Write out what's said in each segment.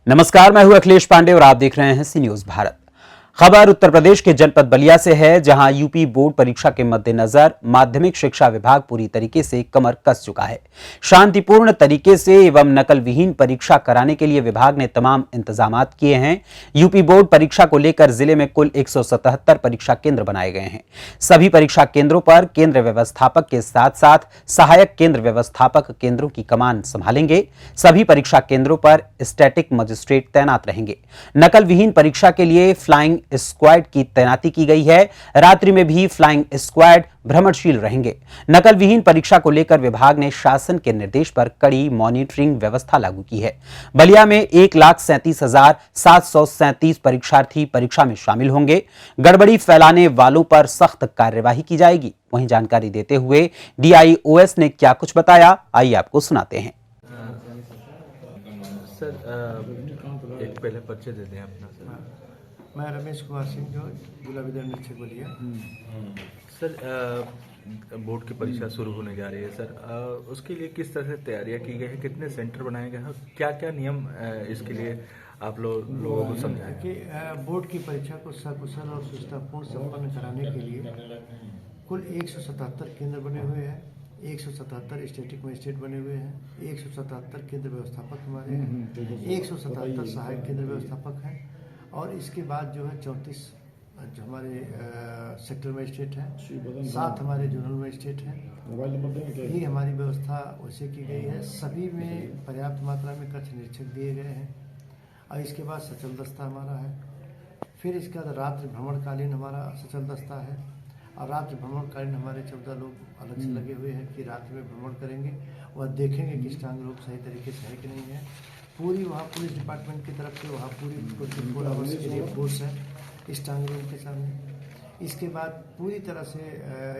नमस्कार, मैं हूं अखिलेश पांडे और आप देख रहे हैं सी न्यूज भारत। खबर उत्तर प्रदेश के जनपद बलिया से है, जहां यूपी बोर्ड परीक्षा के मद्देनजर माध्यमिक शिक्षा विभाग पूरी तरीके से कमर कस चुका है। शांतिपूर्ण तरीके से एवं नकल विहीन परीक्षा कराने के लिए विभाग ने तमाम इंतजामात किए हैं। यूपी बोर्ड परीक्षा को लेकर जिले में कुल 177 परीक्षा केंद्र बनाए गए हैं। सभी परीक्षा केंद्रों पर केंद्र व्यवस्थापक के साथ साथ सहायक केंद्र व्यवस्थापक केंद्रों की कमान संभालेंगे। सभी परीक्षा केंद्रों पर स्टैटिक मजिस्ट्रेट तैनात रहेंगे। नकल विहीन परीक्षा के लिए फ्लाइंग स्क्वाड की तैनाती की गई है। रात्रि में भी फ्लाइंग स्क्वाड भ्रमणशील रहेंगे। नकल विहीन परीक्षा को लेकर विभाग ने शासन के निर्देश पर कड़ी मॉनिटरिंग व्यवस्था लागू की है। बलिया में 1,37,737 परीक्षार्थी परीक्षा में शामिल होंगे। गड़बड़ी फैलाने वालों पर सख्त कार्यवाही की जाएगी। वहीं जानकारी देते हुए DIOS ने क्या कुछ बताया, आइए आपको सुनाते हैं। सर एक पहले परिचय दे दें अपना। सर मैं रमेश कुमार सिंह, जो जिला विद्यालय निरीक्षक बलिया। सर बोर्ड की परीक्षा शुरू होने जा रही है सर, उसके लिए किस तरह से तैयारियां की गई है, कितने सेंटर बनाए गए हैं, क्या क्या नियम इसके लिए आप लोगों को समझाएं कि बोर्ड की परीक्षा को सकुशल और सुचितापूर्ण संपन्न कराने के लिए कुल 177 केंद्र बने हुए हैं। 177 स्टैटिक मजिस्ट्रेट बने हुए हैं। 177 केंद्र व्यवस्थापक हमारे हैं। 177 सहायक केंद्र व्यवस्थापक हैं। और इसके बाद जो है 34 जो हमारे सेक्टर मजिस्ट्रेट हैं, 7 हमारे जोनल मजिस्ट्रेट हैं। ये हमारी व्यवस्था वैसे की गई है। सभी में पर्याप्त मात्रा में कक्ष निरीक्षक दिए गए हैं। और इसके बाद सचल दस्ता हमारा है। फिर इसके बाद रात्रि भ्रमणकालीन हमारा सचल दस्ता है। और रात्रि भ्रमणकालीन हमारे 14 लोग अलग से लगे हुए हैं कि रात्रि में भ्रमण करेंगे और देखेंगे कि स्ट्रांग रूम सही तरीके से है कि नहीं है। पूरी वहाँ पुलिस डिपार्टमेंट की तरफ से वहाँ पूरी 24 आवर्स के लिए फोर्स है स्ट्रांग रूम के सामने। इसके बाद पूरी तरह से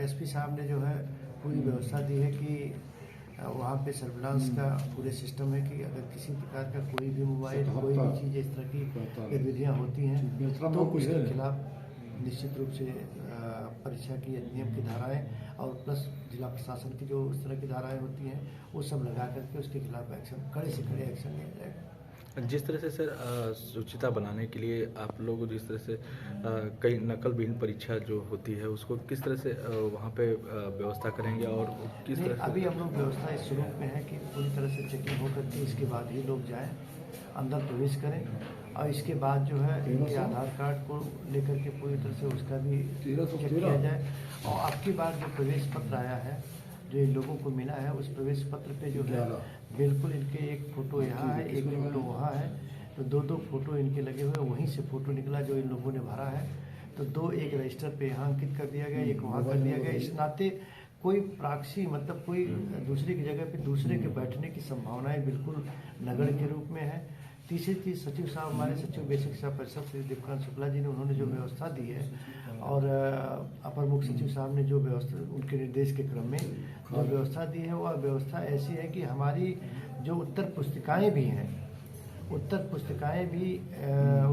SP साहब ने जो है पूरी व्यवस्था दी है कि वहाँ पे सर्विलांस का पूरे सिस्टम है कि अगर किसी प्रकार का कोई भी मोबाइल कोई भी चीज़ इस तरह की गतिविधियाँ होती हैं तो उसके खिलाफ निश्चित रूप से परीक्षा की नियम की धाराएं और प्लस जिला प्रशासन की जो इस तरह की धाराएं होती हैं वो सब लगा करके उसके खिलाफ एक्शन, कड़े से कड़े एक्शन लिया जाएगा। जिस तरह से सर शुचिता बनाने के लिए आप लोग जिस तरह से कई नकल विहीन परीक्षा जो होती है उसको किस तरह से वहाँ पे व्यवस्था करेंगे और किस तरह से? अभी हम लोग व्यवस्था इस स्वरूप में है कि पूरी तरह से चेकिंग होकर के इसके बाद ही लोग जाएं, अंदर प्रवेश करें। और इसके बाद जो है इनके आधार कार्ड को लेकर के पूरी तरह से उसका भी चेक किया जाए। और अब की बार जो प्रवेश पत्र आया है जो इन लोगों को मिला है उस प्रवेश पत्र पे जो है बिल्कुल इनके एक फ़ोटो यहाँ है, एक फ़ोटो वहाँ है, तो 2-2 फोटो इनके लगे हुए। वहीं से फ़ोटो निकला जो इन लोगों ने भरा है, तो 2 एक रजिस्टर पे यहाँ अंकित कर दिया गया, एक वहाँ कर दिया गया। इस नाते कोई प्राक्सी मतलब कोई दूसरे की जगह पे दूसरे के बैठने की संभावनाएं बिल्कुल नगण्य के रूप में है। तीसरी चीज़ सचिव साहब हमारे सचिव बेसिक शिक्षा परिषद श्री दीपकांत शुक्ला जी ने उन्होंने जो व्यवस्था दी है और अपर मुख्य सचिव साहब ने जो व्यवस्था उनके निर्देश के क्रम में जो व्यवस्था दी है वह व्यवस्था ऐसी है कि हमारी जो उत्तर पुस्तिकाएँ भी हैं, उत्तर पुस्तिकाएँ भी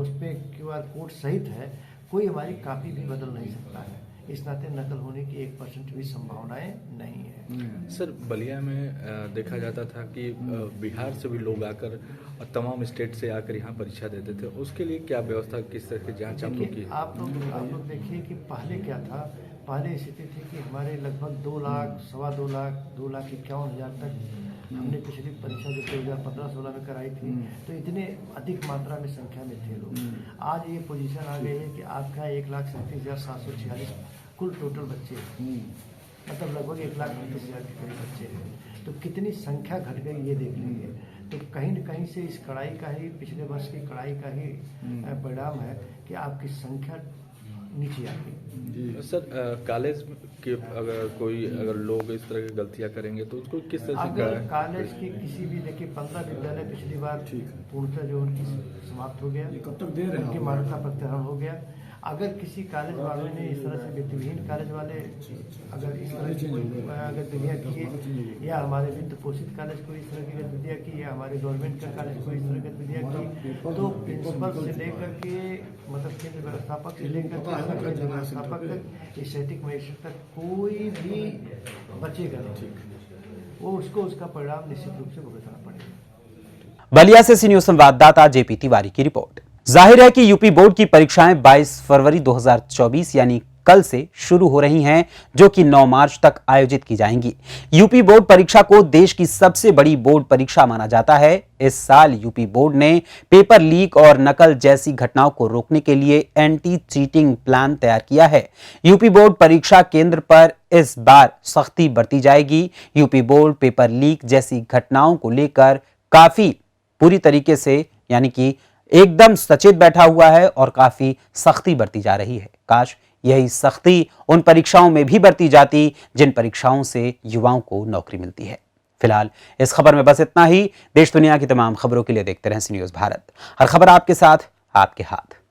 उस पर QR कोड सहित है, कोई हमारी कापी भी बदल नहीं सकता है। इस नाते नकल होने की 1% भी संभावनाएं नहीं है। सर बलिया में देखा जाता था कि बिहार से भी लोग आकर तमाम स्टेट से आकर यहाँ परीक्षा देते थे, उसके लिए क्या व्यवस्था, किस तरह की जांच आप लोग की? आप लोग देखिए कि पहले क्या था, पहले स्थिति थी कि हमारे लगभग 2 लाख, 2.25 लाख, 2,51,000 तक हमने पिछली परीक्षा जो 2015-16 में कराई थी, तो इतने अधिक मात्रा में संख्या में थे लोग। आज ये पोजीशन आ गई है कि आपका 1,37,746 कुल टोटल बच्चे मतलब लगभग 1,38,000 के करीब बच्चे हैं। तो कितनी संख्या घट गई ये देख लीजिए। तो कहीं न कहीं से इस कड़ाई का ही, पिछले वर्ष की कड़ाई का ही परिणाम है कि आपकी संख्या नीचे आ गई। सर कॉलेज के अगर लोग इस तरह की गलतियां करेंगे तो उसको किस तरह से? अगर कॉलेज की किसी भी देखिए 15 विद्यालय पिछली बार पूर्णतः जो उनकी समाप्त हो गया, कब तक दे रहे हैं, उनकी मान्यता प्रत्याहार हो गया। अगर किसी कॉलेज वाले ने इस तरह से वित्तविहीन कॉलेज वाले अगर इस तरह की गतिविधियाँ की या हमारे वित्त पोषित कॉलेज को इस तरह की गतिविधियाँ की या हमारे गवर्नमेंट का कॉलेज को इस तरह की गतिविधियाँ की, तो प्रिंसिपल से लेकर के मतलब केंद्र व्यवस्थापक से लेकर के व्यवस्थापक तक स्टैटिक मजिस्ट्रेट तक कोई भी बचेगा नहीं, वो उसको उसका परिणाम निश्चित रूप से भुगतना पड़ेगा। बलिया से सी न्यूज संवाददाता जेपी तिवारी की रिपोर्ट। जाहिर है कि यूपी बोर्ड की परीक्षाएं 22 फरवरी 2024 यानी कल से शुरू हो रही हैं, जो कि 9 मार्च तक आयोजित की जाएंगी। यूपी बोर्ड परीक्षा को देश की सबसे बड़ी बोर्ड परीक्षा माना जाता है। इस साल यूपी बोर्ड ने पेपर लीक और नकल जैसी घटनाओं को रोकने के लिए एंटी चीटिंग प्लान तैयार किया है। यूपी बोर्ड परीक्षा केंद्र पर इस बार सख्ती बरती जाएगी। यूपी बोर्ड पेपर लीक जैसी घटनाओं को लेकर काफी पूरी तरीके से यानी कि एकदम सचेत बैठा हुआ है और काफी सख्ती बरती जा रही है। काश यही सख्ती उन परीक्षाओं में भी बरती जाती जिन परीक्षाओं से युवाओं को नौकरी मिलती है। फिलहाल इस खबर में बस इतना ही। देश दुनिया की तमाम खबरों के लिए देखते रहें सी न्यूज़ भारत। हर खबर आपके साथ, आपके हाथ।